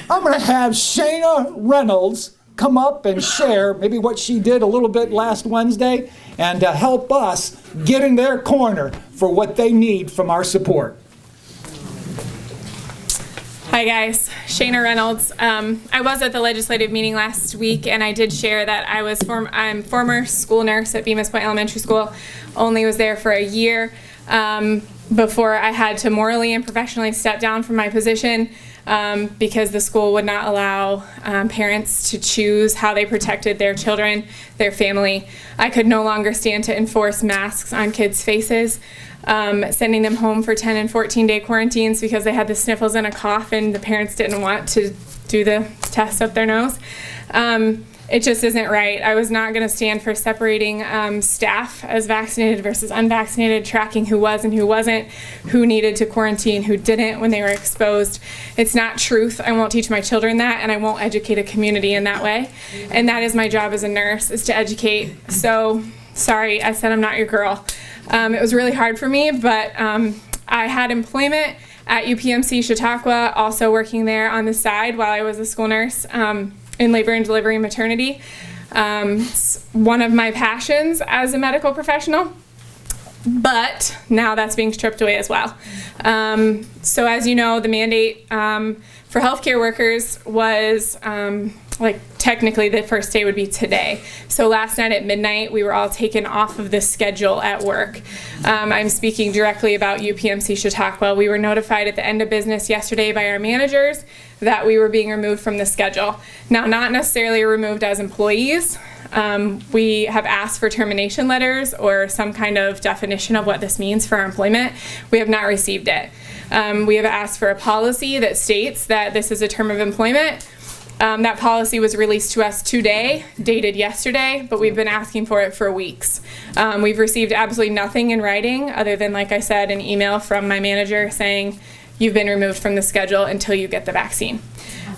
I'm going to have Shaina Reynolds come up and share maybe what she did a little bit last Wednesday and help us get in their corner for what they need from our support. Hi guys, Shaina Reynolds. I was at the legislative meeting last week, and I did share that I'm former school nurse at Bemis Point Elementary School. Only was there for a year before I had to morally and professionally step down from my position because the school would not allow parents to choose how they protected their children, their family. I could no longer stand to enforce masks on kids' faces. Sending them home for 10 and 14-day quarantines because they had the sniffles and a cough and the parents didn't want to do the test up their nose. It just isn't right. I was not going to stand for separating staff as vaccinated versus unvaccinated, tracking who was and who wasn't, who needed to quarantine, who didn't when they were exposed. It's not truth. I won't teach my children that, and I won't educate a community in that way. And that is my job as a nurse, is to educate. So, sorry, I said I'm not your girl. It was really hard for me, but I had employment at UPMC Chautauqua, also working there on the side while I was a school nurse in labor and delivery maternity. It's one of my passions as a medical professional, but now that's being stripped away as well. So as you know, the mandate for healthcare workers was technically the first day would be today. So last night at midnight, we were all taken off of the schedule at work. I'm speaking directly about UPMC Chautauqua. We were notified at the end of business yesterday by our managers that we were being removed from the schedule. Now, not necessarily removed as employees. We have asked for termination letters or some kind of definition of what this means for our employment. We have not received it. We have asked for a policy that states that this is a term of employment. That policy was released to us today, dated yesterday, but we've been asking for it for weeks. We've received absolutely nothing in writing other than, like I said, an email from my manager saying you've been removed from the schedule until you get the vaccine.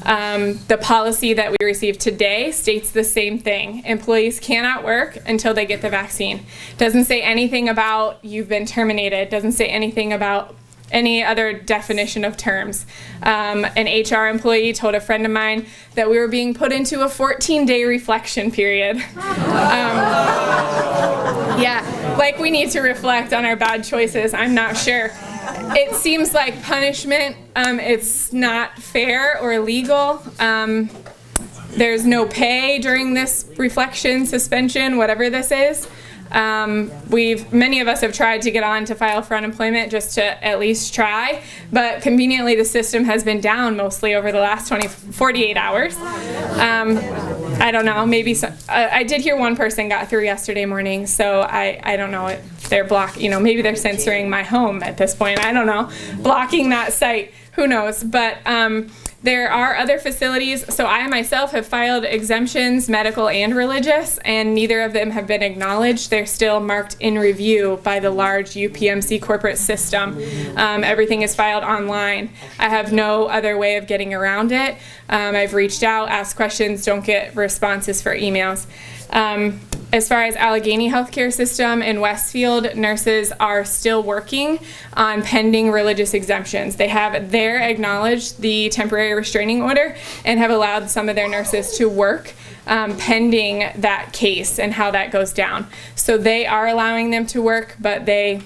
The policy that we received today states the same thing. Employees cannot work until they get the vaccine. Doesn't say anything about you've been terminated. Doesn't say anything about any other definition of terms. An HR employee told a friend of mine that we were being put into a 14-day reflection period. Yeah, like we need to reflect on our bad choices. I'm not sure. It seems like punishment. It's not fair or legal. There's no pay during this reflection, suspension, whatever this is. Many of us have tried to get on to file for unemployment just to at least try, but conveniently the system has been down mostly over the last 48 hours. I don't know, maybe I did hear one person got through yesterday morning, so I don't know if they're maybe they're censoring my home at this point. I don't know, blocking that site, who knows, but there are other facilities. So I myself have filed exemptions, medical and religious, and neither of them have been acknowledged. They're still marked in review by the large UPMC corporate system. Everything is filed online. I have no other way of getting around it. I've reached out, asked questions, don't get responses for emails. As far as Allegheny Healthcare System in Westfield, nurses are still working on pending religious exemptions. They have acknowledged the temporary restraining order and have allowed some of their nurses to work pending that case and how that goes down. So they are allowing them to work, but they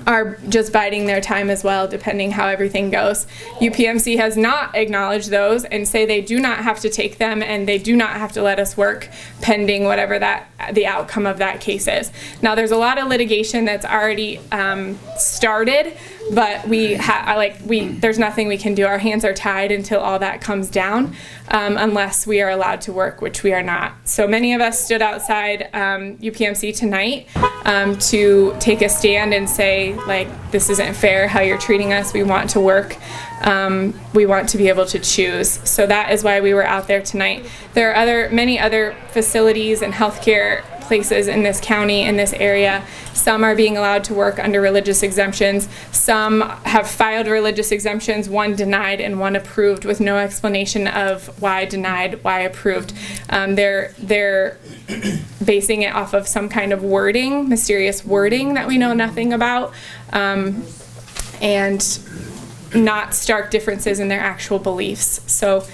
are just biding their time as well, depending how everything goes. UPMC has not acknowledged those and say they do not have to take them and they do not have to let us work pending whatever the outcome of that case is. Now there's a lot of litigation that's already started, but there's nothing we can do. Our hands are tied until all that comes down, unless we are allowed to work, which we are not. So many of us stood outside UPMC tonight to take a stand and say, this isn't fair how you're treating us. We want to work. We want to be able to choose. So that is why we were out there tonight. There are many other facilities and healthcare places in this county, in this area. Some are being allowed to work under religious exemptions. Some have filed religious exemptions, one denied and one approved with no explanation of why denied, why approved. They're basing it off of some kind of wording, mysterious wording that we know nothing about. And not stark differences in their actual beliefs. So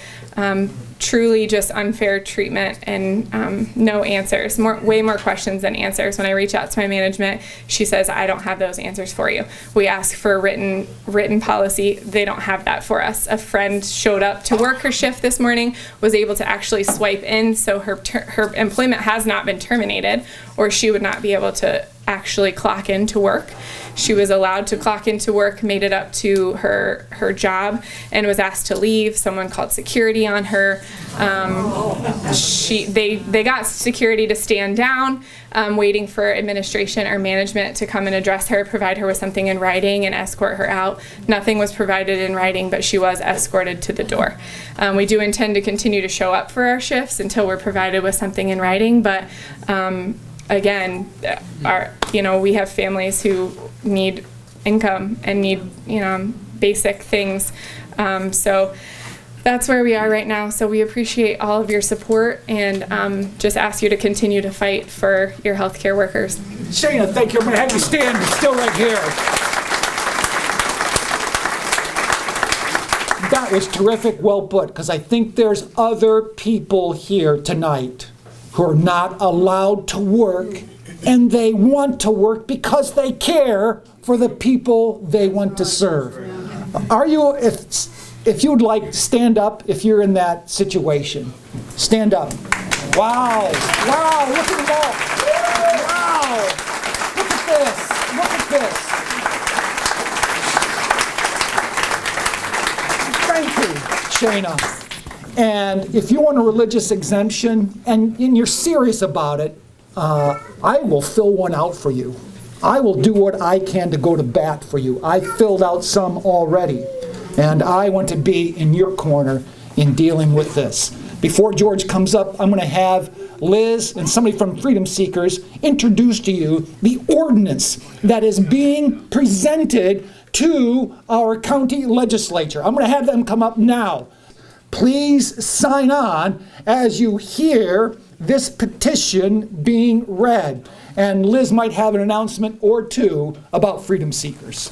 truly just unfair treatment and no answers, way more questions than answers. When I reach out to my management, she says, I don't have those answers for you. We ask for a written policy. They don't have that for us. A friend showed up to work her shift this morning, was able to actually swipe in, so her employment has not been terminated, or she would not be able to actually clock into work. She was allowed to clock into work, made it up to her job, and was asked to leave. Someone called security on her. They got security to stand down, waiting for administration or management to come and address her, provide her with something in writing, and escort her out. Nothing was provided in writing, but she was escorted to the door. We do intend to continue to show up for our shifts until we're provided with something in writing, but again, we have families who need income and need, basic things. So that's where we are right now. So we appreciate all of your support and just ask you to continue to fight for your healthcare workers. Shaina, thank you. I'm going to have you stand. You're still right here. That was terrific, well put, because I think there's other people here tonight who are not allowed to work, and they want to work because they care for the people they want to serve. Are you, if you would like, stand up if you're in that situation. Stand up. Wow, wow, look at them all. Wow, look at this, Thank you, Shaina. And if you want a religious exemption and you're serious about it, I will fill one out for you. I will do what I can to go to bat for you. I filled out some already, and I want to be in your corner in dealing with this. Before George comes up, I'm going to have Liz and somebody from Freedom Seekers introduce to you the ordinance that is being presented to our county legislature. I'm going to have them come up now. Please sign on as you hear this petition being read. And Liz might have an announcement or two about Freedom Seekers.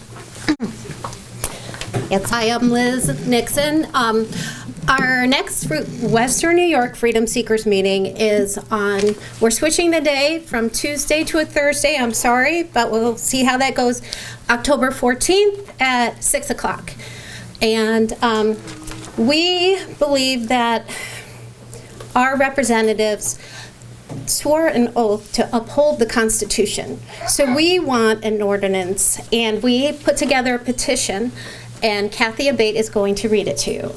Yes, hi, I'm Liz Nixon. Our next Western New York Freedom Seekers meeting is we're switching the day from Tuesday to a Thursday, I'm sorry, but we'll see how that goes, October 14th at 6 o'clock. And we believe that our representatives swore an oath to uphold the Constitution. So we want an ordinance, and we put together a petition, and Kathy Abbate is going to read it to you.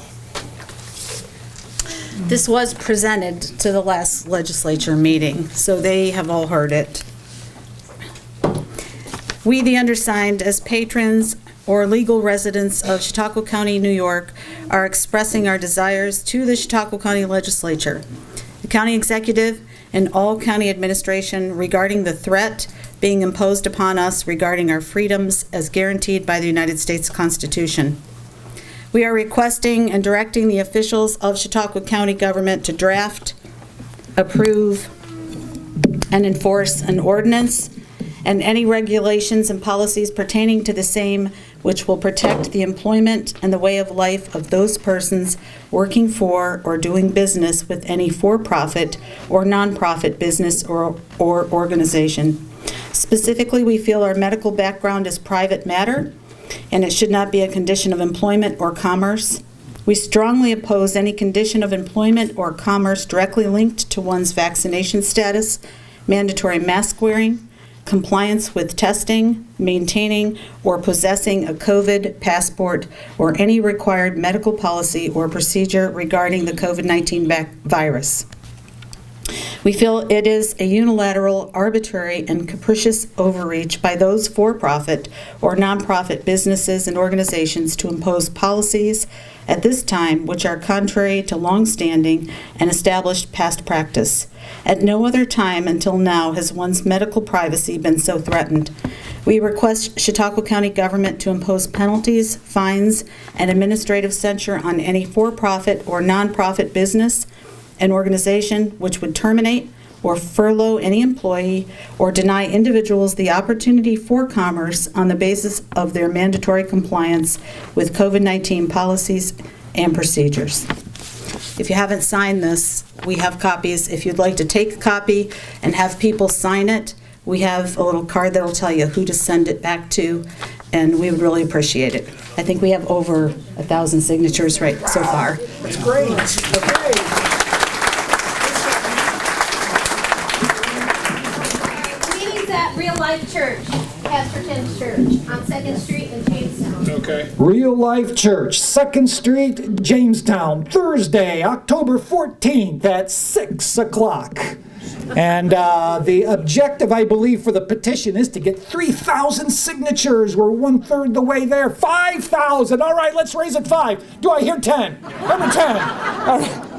This was presented to the last legislature meeting, so they have all heard it. We, the undersigned, as patrons or legal residents of Chautauqua County, New York, are expressing our desires to the Chautauqua County Legislature, the county executive, and all county administration regarding the threat being imposed upon us regarding our freedoms as guaranteed by the United States Constitution. We are requesting and directing the officials of Chautauqua County government to draft, approve, and enforce an ordinance and any regulations and policies pertaining to the same, which will protect the employment and the way of life of those persons working for or doing business with any for-profit or nonprofit business or organization. Specifically, we feel our medical background is private matter, and it should not be a condition of employment or commerce. We strongly oppose any condition of employment or commerce directly linked to one's vaccination status, mandatory mask wearing, compliance with testing, maintaining, or possessing a COVID passport, or any required medical policy or procedure regarding the COVID-19 virus. We feel it is a unilateral, arbitrary, and capricious overreach by those for-profit or nonprofit businesses and organizations to impose policies at this time which are contrary to long-standing and established past practice. At no other time until now has one's medical privacy been so threatened. We request Chautauqua County government to impose penalties, fines, and administrative censure on any for-profit or nonprofit business and organization which would terminate or furlough any employee or deny individuals the opportunity for commerce on the basis of their mandatory compliance with COVID-19 policies and procedures. If you haven't signed this, we have copies. If you'd like to take a copy and have people sign it, we have a little card that'll tell you who to send it back to, and we would really appreciate it. I think we have over 1,000 signatures so far. That's great. Okay. Meetings at Real Life Church, Pastor Tim's church, on 2nd Street in Jamestown. Okay. Real Life Church, 2nd Street, Jamestown, Thursday, October 14th at 6 o'clock. And the objective, I believe, for the petition is to get 3,000 signatures. We're 1/3 the way there. 5,000. All right, let's raise it 5. Do I hear 10? Number 10. All right.